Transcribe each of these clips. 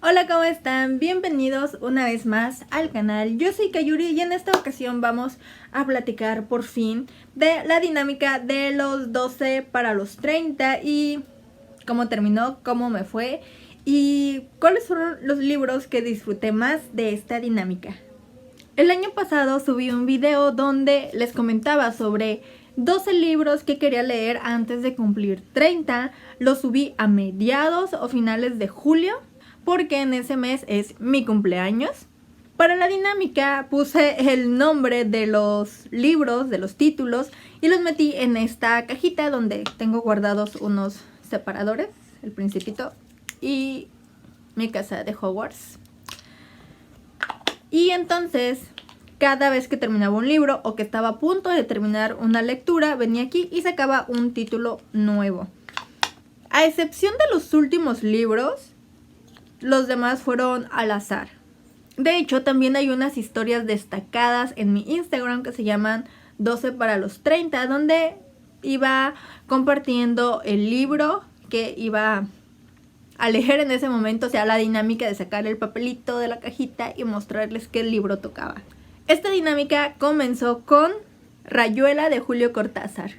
Hola, ¿cómo están? Bienvenidos una vez más al canal. Yo soy Kayuri y en esta ocasión vamos a platicar por fin de la dinámica de los 12 para los 30 y cómo terminó, cómo me fue y cuáles fueron los libros que disfruté más de esta dinámica. El año pasado subí un video donde les comentaba sobre 12 libros que quería leer antes de cumplir 30. Lo subí a mediados o finales de julio porque en ese mes es mi cumpleaños. Para la dinámica puse el nombre de los libros, de los títulos, y los metí en esta cajita donde tengo guardados unos separadores, El Principito y Mi Casa de Hogwarts. Y entonces, cada vez que terminaba un libro o que estaba a punto de terminar una lectura, venía aquí y sacaba un título nuevo. A excepción de los últimos libros, los demás fueron al azar. De hecho, también hay unas historias destacadas en mi Instagram que se llaman 12 para los 30, donde iba compartiendo el libro que iba a leer en ese momento, o sea, la dinámica de sacar el papelito de la cajita y mostrarles qué libro tocaba. Esta dinámica comenzó con Rayuela de Julio Cortázar.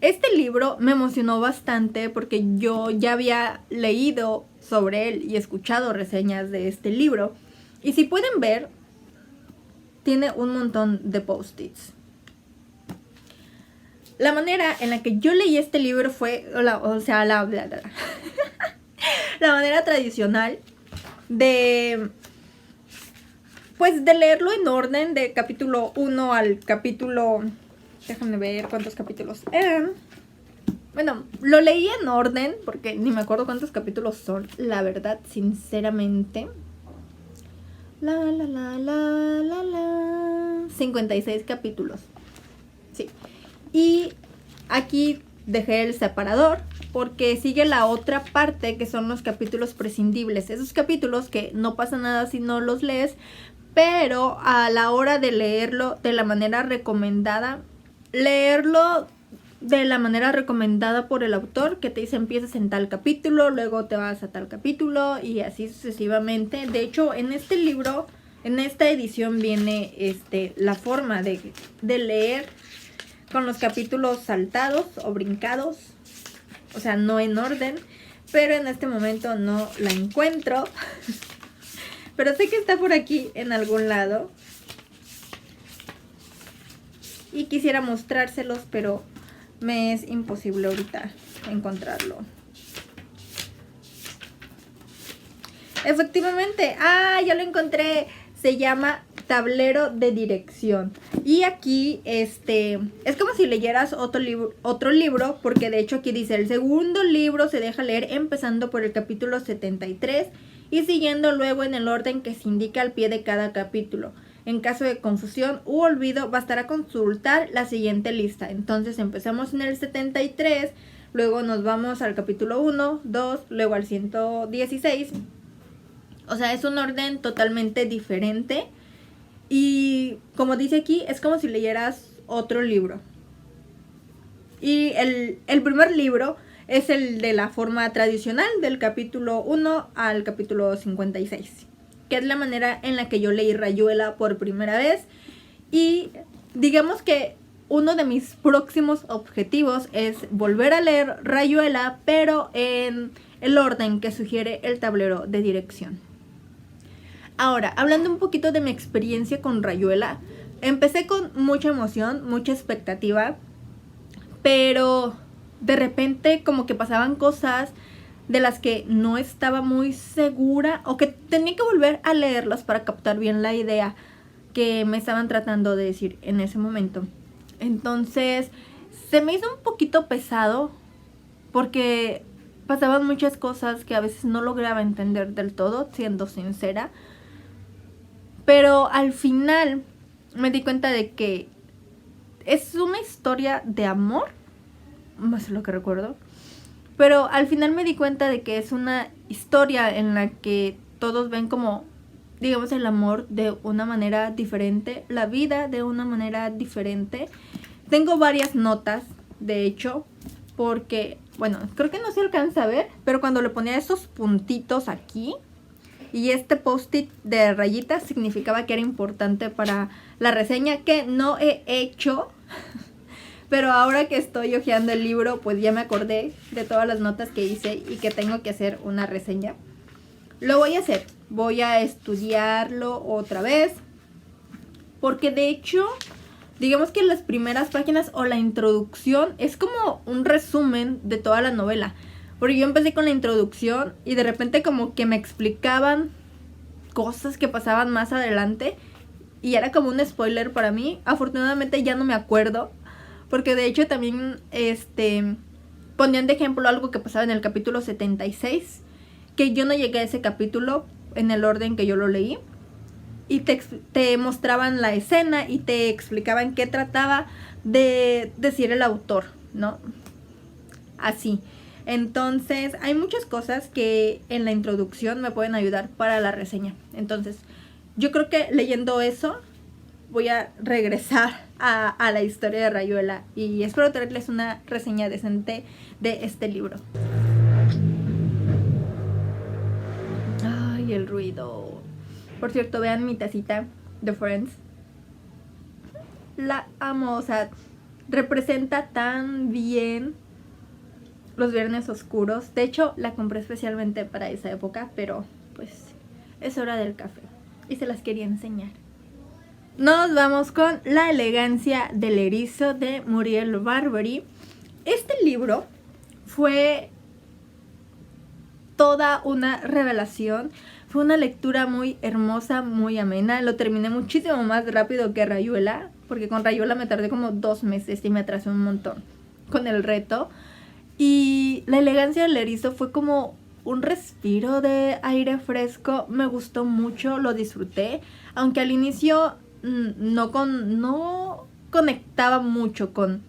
Este libro me emocionó bastante porque yo ya había leído sobre él y escuchado reseñas de este libro. Y si pueden ver, tiene un montón de post-its. La manera en la que yo leí este libro fue, la manera tradicional de leerlo en orden, de capítulo 1 al capítulo... Déjame ver cuántos capítulos eran. Bueno, lo leí en orden porque ni me acuerdo cuántos capítulos son, la verdad, sinceramente. 56 capítulos. Sí. Y aquí dejé el separador porque sigue la otra parte que son los capítulos prescindibles. Esos capítulos que no pasa nada si no los lees, pero a la hora de leerlo de la manera recomendada, leerlo de la manera recomendada por el autor, que te dice empiezas en tal capítulo, luego te vas a tal capítulo y así sucesivamente. De hecho, en este libro, en esta edición viene la forma de leer con los capítulos saltados o brincados, o sea, no en orden, pero en este momento no la encuentro. Pero sé que está por aquí en algún lado. Y quisiera mostrárselos, pero me es imposible ahorita encontrarlo. Efectivamente, ya lo encontré. Se llama Tablero de Dirección. Y aquí es como si leyeras otro libro, porque de hecho aquí dice: el segundo libro se deja leer empezando por el capítulo 73 y siguiendo luego en el orden que se indica al pie de cada capítulo. En caso de confusión u olvido, bastará consultar la siguiente lista. Entonces empezamos en el 73, luego nos vamos al capítulo 1, 2, luego al 116. O sea, es un orden totalmente diferente. Y como dice aquí, es como si leyeras otro libro. Y el primer libro es el de la forma tradicional, del capítulo 1 al capítulo 56. Que es la manera en la que yo leí Rayuela por primera vez. Y digamos que uno de mis próximos objetivos es volver a leer Rayuela, pero en el orden que sugiere el tablero de dirección. Ahora, hablando un poquito de mi experiencia con Rayuela, empecé con mucha emoción, mucha expectativa, pero de repente como que pasaban cosas de las que no estaba muy segura o que tenía que volver a leerlas para captar bien la idea que me estaban tratando de decir en ese momento. Entonces se me hizo un poquito pesado porque pasaban muchas cosas que a veces no lograba entender del todo, siendo sincera. Pero al final me di cuenta de que es una historia de amor, más es lo que recuerdo. Pero al final me di cuenta de que es una historia en la que todos ven como, digamos, el amor de una manera diferente, la vida de una manera diferente. Tengo varias notas, de hecho, porque, bueno, creo que no se alcanza a ver, pero cuando le ponía esos puntitos aquí, y este post-it de rayitas significaba que era importante para la reseña, que no he hecho. Pero ahora que estoy hojeando el libro, pues ya me acordé de todas las notas que hice y que tengo que hacer una reseña. Lo voy a hacer, voy a estudiarlo otra vez, porque de hecho, digamos que las primeras páginas o la introducción es como un resumen de toda la novela. Porque yo empecé con la introducción y de repente como que me explicaban cosas que pasaban más adelante y era como un spoiler para mí. Afortunadamente ya no me acuerdo, porque de hecho también ponían de ejemplo algo que pasaba en el capítulo 76, que yo no llegué a ese capítulo en el orden que yo lo leí. Y te mostraban la escena y te explicaban qué trataba de decir el autor, ¿no? Así. Entonces, hay muchas cosas que en la introducción me pueden ayudar para la reseña. Entonces, yo creo que leyendo eso voy a regresar a la historia de Rayuela y espero traerles una reseña decente de este libro. Ay, el ruido. Por cierto, vean mi tacita de Friends. La amo, o sea, representa tan bien los viernes oscuros. De hecho, la compré especialmente para esa época, pero pues es hora del café y se las quería enseñar. Nos vamos con La elegancia del erizo de Muriel Barbery. Este libro fue toda una revelación. Fue una lectura muy hermosa, muy amena. Lo terminé muchísimo más rápido que Rayuela, porque con Rayuela me tardé como 2 meses y me atrasé un montón con el reto. Y La elegancia del erizo fue como un respiro de aire fresco. Me gustó mucho, lo disfruté. Aunque al inicio no conectaba mucho con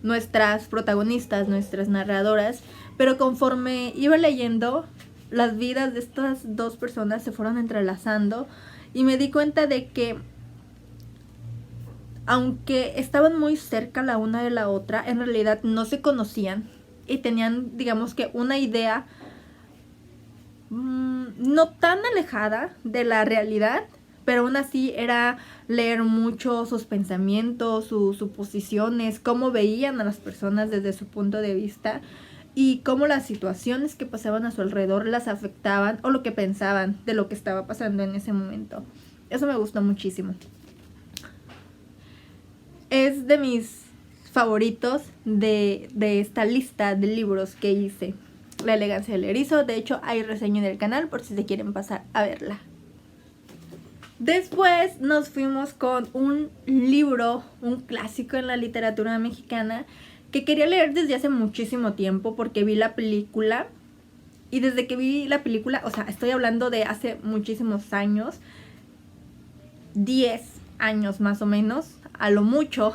nuestras protagonistas, nuestras narradoras. Pero conforme iba leyendo, las vidas de estas dos personas se fueron entrelazando. Y me di cuenta de que aunque estaban muy cerca la una de la otra, en realidad no se conocían. Y tenían, digamos que, una idea no tan alejada de la realidad, pero aún así era leer mucho sus pensamientos, sus suposiciones, cómo veían a las personas desde su punto de vista y cómo las situaciones que pasaban a su alrededor las afectaban o lo que pensaban de lo que estaba pasando en ese momento. Eso me gustó muchísimo. Es de mis favoritos de esta lista de libros que hice, La elegancia del erizo. De hecho, hay reseña en el canal por si se quieren pasar a verla. Después nos fuimos con un libro, un clásico en la literatura mexicana, que quería leer desde hace muchísimo tiempo porque vi la película. Y desde que vi la película, o sea, estoy hablando de hace muchísimos años, 10 años más o menos, a lo mucho.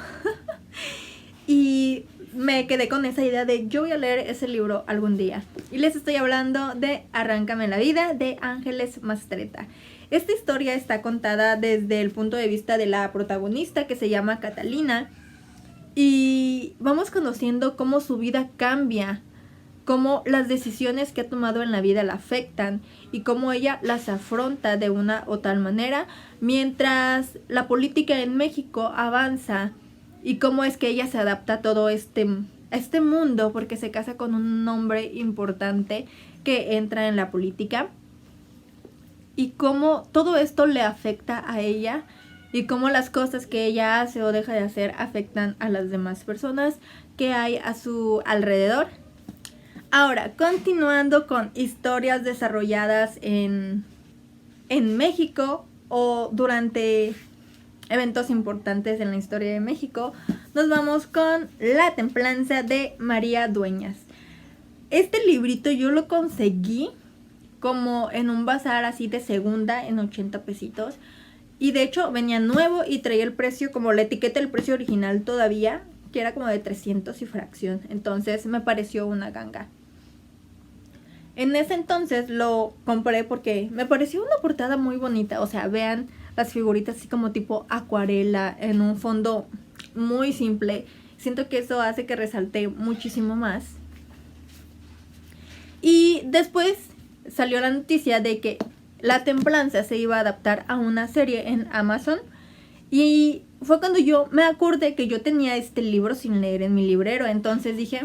Y me quedé con esa idea de yo voy a leer ese libro algún día. Y les estoy hablando de Arráncame la vida, de Ángeles Mastretta. Esta historia está contada desde el punto de vista de la protagonista, que se llama Catalina. Y vamos conociendo cómo su vida cambia, cómo las decisiones que ha tomado en la vida la afectan y cómo ella las afronta de una o tal manera, mientras la política en México avanza y cómo es que ella se adapta a todo este mundo porque se casa con un hombre importante que entra en la política y cómo todo esto le afecta a ella y cómo las cosas que ella hace o deja de hacer afectan a las demás personas que hay a su alrededor. Ahora, continuando con historias desarrolladas en México o durante eventos importantes en la historia de México, nos vamos con La templanza de María Dueñas. Este librito yo lo conseguí como en un bazar así de segunda en 80 pesitos. Y de hecho venía nuevo y traía el precio, como la etiqueta del precio original todavía, que era como de 300 y fracción. Entonces me pareció una ganga. En ese entonces lo compré porque me pareció una portada muy bonita. O sea, vean las figuritas así como tipo acuarela en un fondo muy simple. Siento que eso hace que resalte muchísimo más. Y después salió la noticia de que La Templanza se iba a adaptar a una serie en Amazon. Y fue cuando yo me acordé que yo tenía este libro sin leer en mi librero. Entonces dije,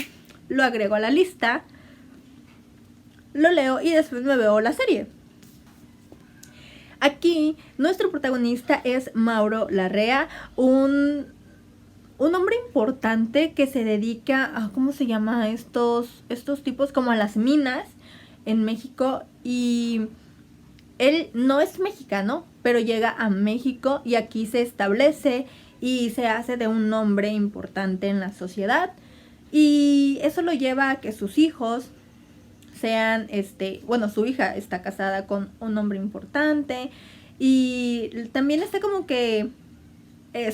lo agrego a la lista, lo leo y después me veo la serie. Aquí nuestro protagonista es Mauro Larrea, un hombre importante que se dedica a, ¿cómo se llama? Estos tipos, como a las minas en México. Y él no es mexicano, pero llega a México y aquí se establece y se hace de un hombre importante en la sociedad. Y eso lo lleva a que sus hijos sean, su hija está casada con un hombre importante. Y también está como que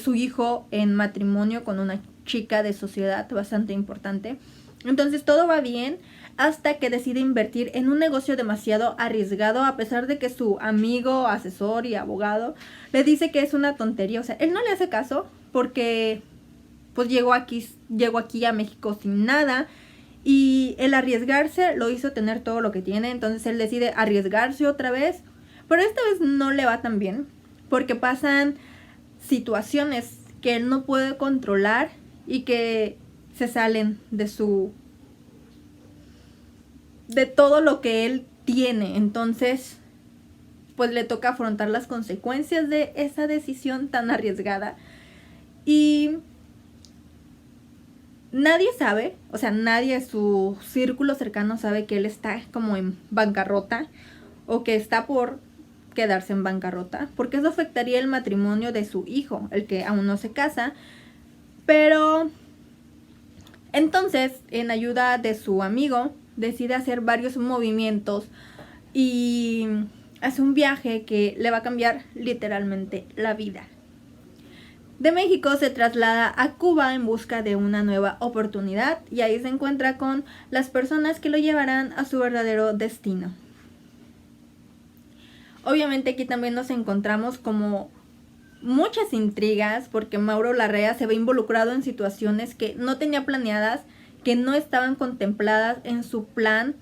su hijo en matrimonio con una chica de sociedad bastante importante. Entonces todo va bien hasta que decide invertir en un negocio demasiado arriesgado, a pesar de que su amigo, asesor y abogado le dice que es una tontería. O sea, él no le hace caso porque pues llegó aquí a México sin nada, y el arriesgarse lo hizo tener todo lo que tiene. Entonces él decide arriesgarse otra vez, pero esta vez no le va tan bien porque pasan situaciones que él no puede controlar y que se salen de todo lo que él tiene. Entonces pues le toca afrontar las consecuencias de esa decisión tan arriesgada. Y nadie sabe, o sea, nadie de su círculo cercano sabe que él está como en bancarrota o que está por quedarse en bancarrota, porque eso afectaría el matrimonio de su hijo, el que aún no se casa. Pero entonces, en ayuda de su amigo, decide hacer varios movimientos y hace un viaje que le va a cambiar literalmente la vida. De México se traslada a Cuba en busca de una nueva oportunidad y ahí se encuentra con las personas que lo llevarán a su verdadero destino. Obviamente aquí también nos encontramos como muchas intrigas porque Mauro Larrea se ve involucrado en situaciones que no tenía planeadas, que no estaban contempladas en su plan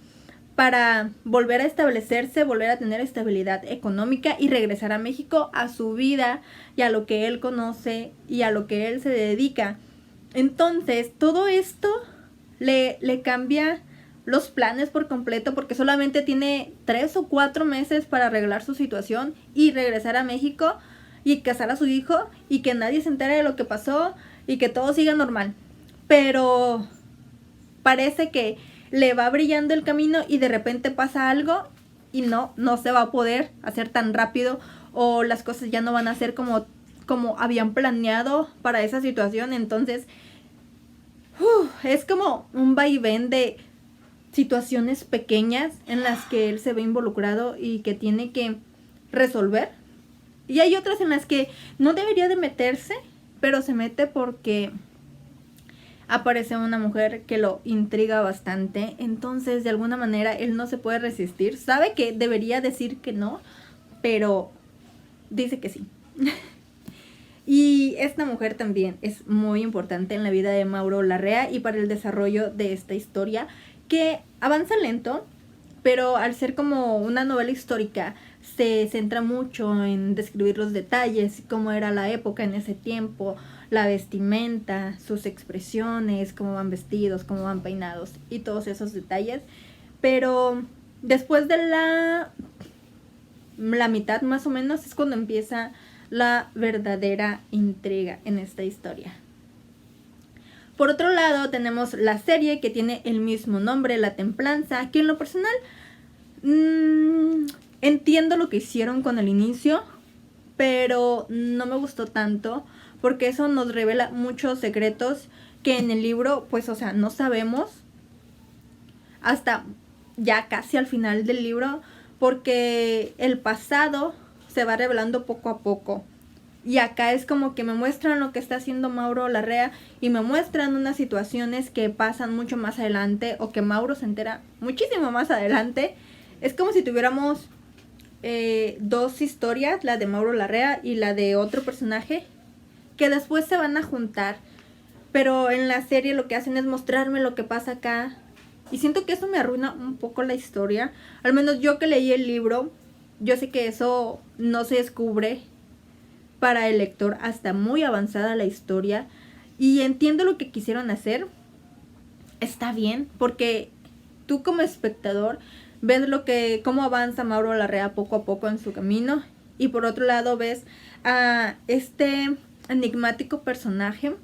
para volver a establecerse, volver a tener estabilidad económica y regresar a México, a su vida y a lo que él conoce y a lo que él se dedica. Entonces todo esto le cambia los planes por completo, porque solamente tiene 3 o 4 meses para arreglar su situación y regresar a México y casar a su hijo y que nadie se entere de lo que pasó y que todo siga normal. Pero parece que le va brillando el camino y de repente pasa algo y no se va a poder hacer tan rápido, o las cosas ya no van a ser como habían planeado para esa situación. Entonces es como un vaivén de situaciones pequeñas en las que él se ve involucrado y que tiene que resolver. Y hay otras en las que no debería de meterse, pero se mete porque aparece una mujer que lo intriga bastante. Entonces de alguna manera él no se puede resistir. Sabe que debería decir que no, pero dice que sí. Y esta mujer también es muy importante en la vida de Mauro Larrea y para el desarrollo de esta historia, que avanza lento, pero al ser como una novela histórica se centra mucho en describir los detalles, cómo era la época en ese tiempo, la vestimenta, sus expresiones, cómo van vestidos, cómo van peinados y todos esos detalles. Pero después de la mitad más o menos es cuando empieza la verdadera intriga en esta historia. Por otro lado tenemos la serie que tiene el mismo nombre, La Templanza, que en lo personal entiendo lo que hicieron con el inicio, pero no me gustó tanto porque eso nos revela muchos secretos que en el libro pues o sea no sabemos hasta ya casi al final del libro, porque el pasado se va revelando poco a poco. Y acá es como que me muestran lo que está haciendo Mauro Larrea y me muestran unas situaciones que pasan mucho más adelante o que Mauro se entera muchísimo más adelante. Es como si tuviéramos dos historias, la de Mauro Larrea y la de otro personaje, que después se van a juntar. Pero en la serie lo que hacen es mostrarme lo que pasa acá. Y siento que eso me arruina un poco la historia. Al menos yo que leí el libro, yo sé que eso no se descubre para el lector hasta muy avanzada la historia, y entiendo lo que quisieron hacer. Está bien, porque tú como espectador ves cómo avanza Mauro Larrea poco a poco en su camino, y por otro lado ves a este enigmático personaje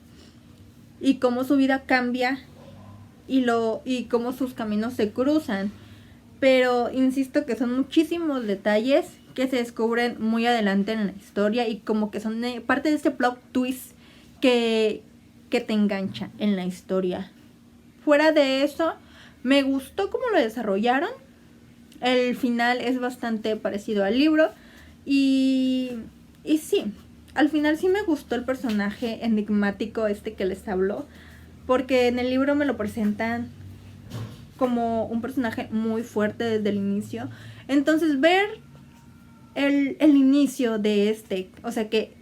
y cómo su vida cambia y cómo sus caminos se cruzan. Pero insisto que son muchísimos detalles que se descubren muy adelante en la historia, y como que son parte de este plot twist que te engancha en la historia. Fuera de eso, me gustó cómo lo desarrollaron. El final es bastante parecido al libro. Y sí, al final sí me gustó el personaje enigmático que les habló, porque en el libro me lo presentan como un personaje muy fuerte desde el inicio. Entonces ver el inicio de o sea, que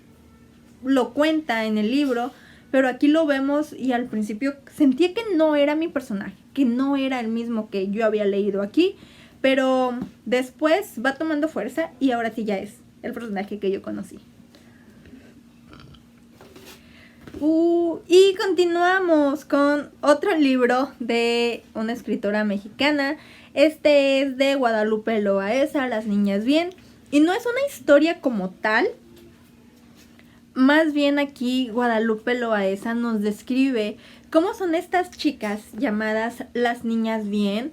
lo cuenta en el libro, pero aquí lo vemos, y al principio sentía que no era mi personaje, que no era el mismo que yo había leído aquí, pero después va tomando fuerza y ahora sí ya es el personaje que yo conocí. Y continuamos con otro libro de una escritora mexicana. Este es de Guadalupe Loaesa, Las Niñas Bien. Y no es una historia como tal. Más bien aquí Guadalupe Loaesa nos describe cómo son estas chicas llamadas Las Niñas Bien,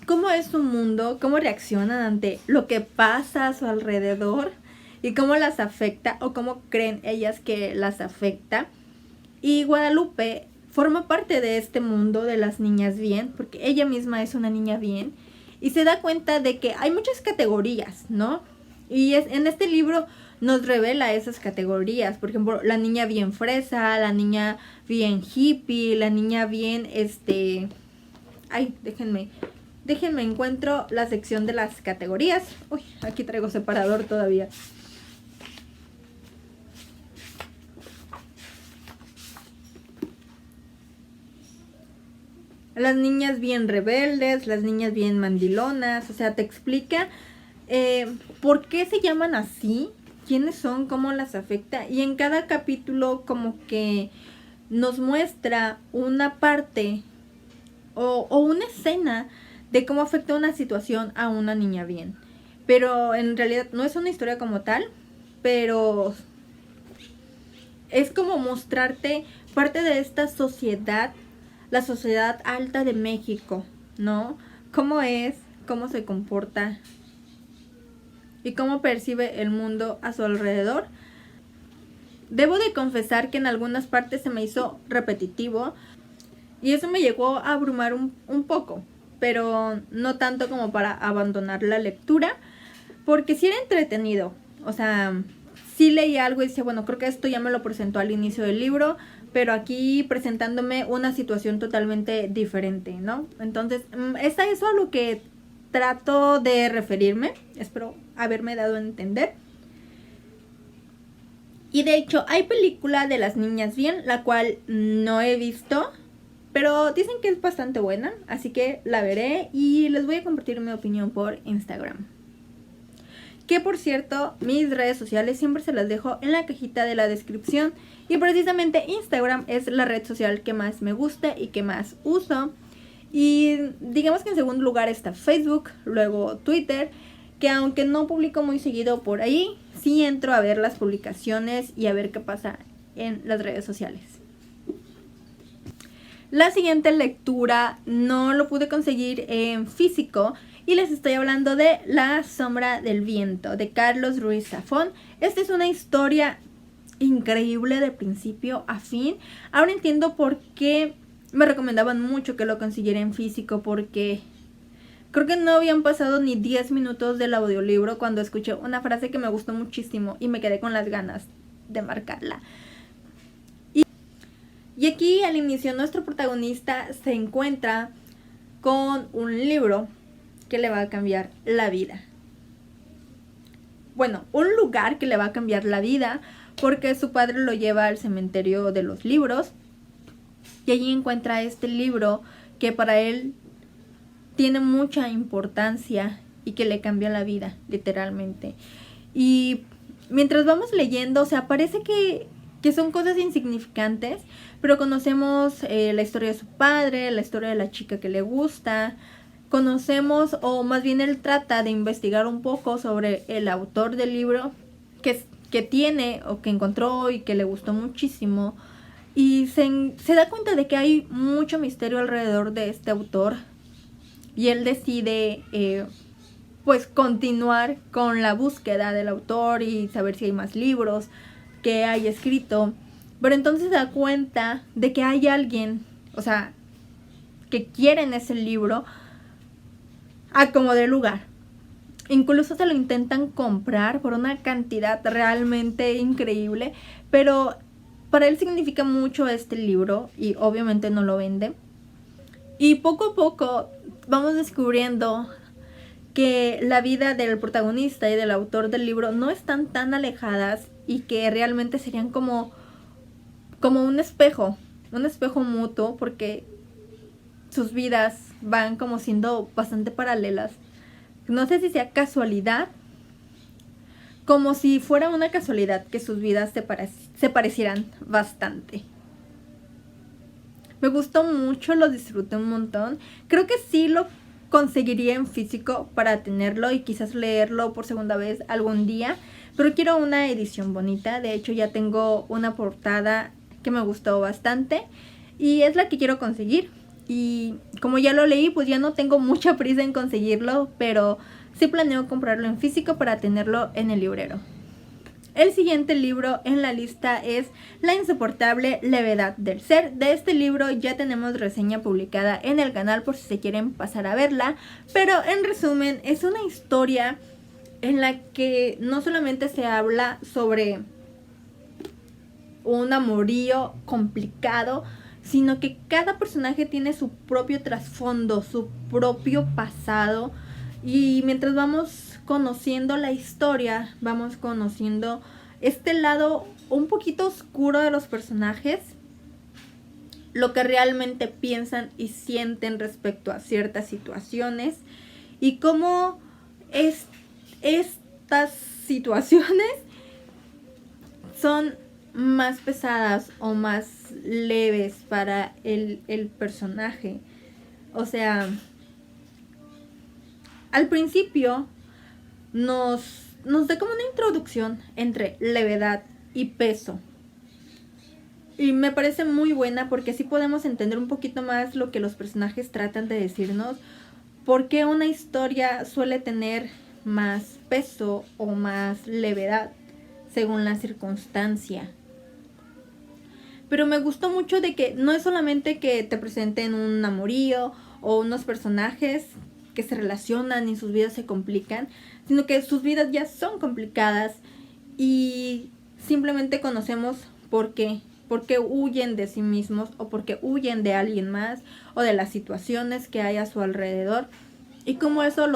cómo es su mundo, cómo reaccionan ante lo que pasa a su alrededor y cómo las afecta, o cómo creen ellas que las afecta. Y Guadalupe forma parte de este mundo de las niñas bien, porque ella misma es una niña bien, y se da cuenta de que hay muchas categorías, ¿no? Y en este libro nos revela esas categorías. Por ejemplo, la niña bien fresa, la niña bien hippie, la niña bien Ay, déjenme encuentro la sección de las categorías. Uy, aquí traigo separador todavía. Las niñas bien rebeldes, las niñas bien mandilonas. O sea, te explica por qué se llaman así, quiénes son, cómo las afecta. Y en cada capítulo como que nos muestra una parte o una escena de cómo afecta una situación a una niña bien. Pero en realidad no es una historia como tal, pero es como mostrarte parte de esta sociedad, la sociedad alta de México, ¿no? Cómo es, cómo se comporta y cómo percibe el mundo a su alrededor. Debo de confesar que en algunas partes se me hizo repetitivo, y eso me llegó a abrumar un poco, pero no tanto como para abandonar la lectura, porque sí era entretenido. O sea, sí leí algo y decía, bueno, creo que esto ya me lo presentó al inicio del libro, pero aquí presentándome una situación totalmente diferente, ¿no? Entonces, es a eso a lo que trato de referirme. Espero haberme dado a entender. Y de hecho, hay película de Las Niñas Bien, la cual no he visto, pero dicen que es bastante buena, así que la veré y les voy a compartir mi opinión por Instagram. Que por cierto, mis redes sociales siempre se las dejo en la cajita de la descripción, y precisamente Instagram es la red social que más me gusta y que más uso. Y digamos que en segundo lugar está Facebook, luego Twitter, que aunque no publico muy seguido por ahí, sí entro a ver las publicaciones y a ver qué pasa en las redes sociales. La siguiente lectura no lo pude conseguir en físico, y les estoy hablando de La Sombra del Viento, de Carlos Ruiz Zafón. Esta es una historia increíble de principio a fin. Ahora entiendo por qué me recomendaban mucho que lo consiguiera en físico, porque creo que no habían pasado ni 10 minutos del audiolibro cuando escuché una frase que me gustó muchísimo y me quedé con las ganas de marcarla. Y aquí al inicio nuestro protagonista se encuentra con un libro que le va a cambiar la vida. Bueno, un lugar que le va a cambiar la vida, porque su padre lo lleva al cementerio de los libros y allí encuentra este libro que para él tiene mucha importancia y que le cambia la vida, literalmente. Y mientras vamos leyendo, o sea, parece que son cosas insignificantes, pero conocemos la historia de su padre, la historia de la chica que le gusta, conocemos, o más bien él trata de investigar un poco sobre el autor del libro que tiene o que encontró y que le gustó muchísimo, y se da cuenta de que hay mucho misterio alrededor de este autor, y él decide pues continuar con la búsqueda del autor y saber si hay más libros que hay escrito. Pero entonces se da cuenta de que hay alguien, o sea, que quieren ese libro a como de lugar. Incluso se lo intentan comprar por una cantidad realmente increíble, pero para él significa mucho este libro y obviamente no lo vende. Y poco a poco vamos descubriendo que la vida del protagonista y del autor del libro no están tan alejadas y que realmente serían como un espejo mutuo, porque sus vidas van como siendo bastante paralelas. No sé si sea casualidad, como si fuera una casualidad que sus vidas se parecieran bastante. Me gustó mucho, lo disfruté un montón. Creo que sí lo conseguiría en físico para tenerlo y quizás leerlo por segunda vez algún día, pero quiero una edición bonita. De hecho, ya tengo una portada que me gustó bastante y es la que quiero conseguir. Y como ya lo leí, pues ya no tengo mucha prisa en conseguirlo, pero sí planeo comprarlo en físico para tenerlo en el librero. El siguiente libro en la lista es La insoportable levedad del ser. De este libro ya tenemos reseña publicada en el canal por si se quieren pasar a verla, pero en resumen es una historia en la que no solamente se habla sobre un amorío complicado, sino que cada personaje tiene su propio trasfondo, su propio pasado, y mientras vamos conociendo la historia, vamos conociendo este lado un poquito oscuro de los personajes, lo que realmente piensan y sienten respecto a ciertas situaciones y cómo estas situaciones son más pesadas o más leves para el personaje. O sea, al principio nos da como una introducción entre levedad y peso. Y me parece muy buena porque así podemos entender un poquito más lo que los personajes tratan de decirnos. Por qué una historia suele tener más peso o más levedad según la circunstancia. Pero me gustó mucho de que no es solamente que te presenten un amorío o unos personajes que se relacionan y sus vidas se complican, sino que sus vidas ya son complicadas y simplemente conocemos por qué huyen de sí mismos o porque huyen de alguien más o de las situaciones que hay a su alrededor, y cómo eso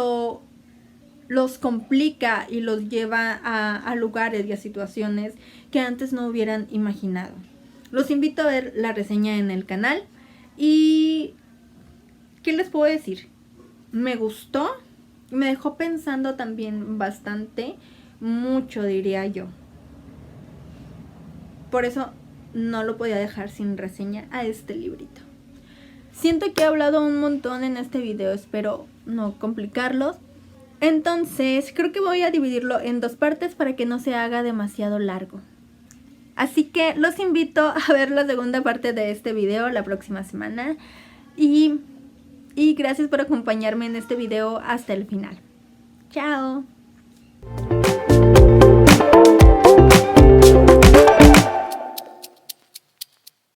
los complica y los lleva a lugares y a situaciones que antes no hubieran imaginado. Los invito a ver la reseña en el canal. Y ¿qué les puedo decir? Me gustó, me dejó pensando también bastante, mucho diría yo. Por eso no lo podía dejar sin reseña a este librito. Siento que he hablado un montón en este video, espero no complicarlos. Entonces creo que voy a dividirlo en dos partes para que no se haga demasiado largo. Así que los invito a ver la segunda parte de este video la próxima semana. Y gracias por acompañarme en este video hasta el final. ¡Chao!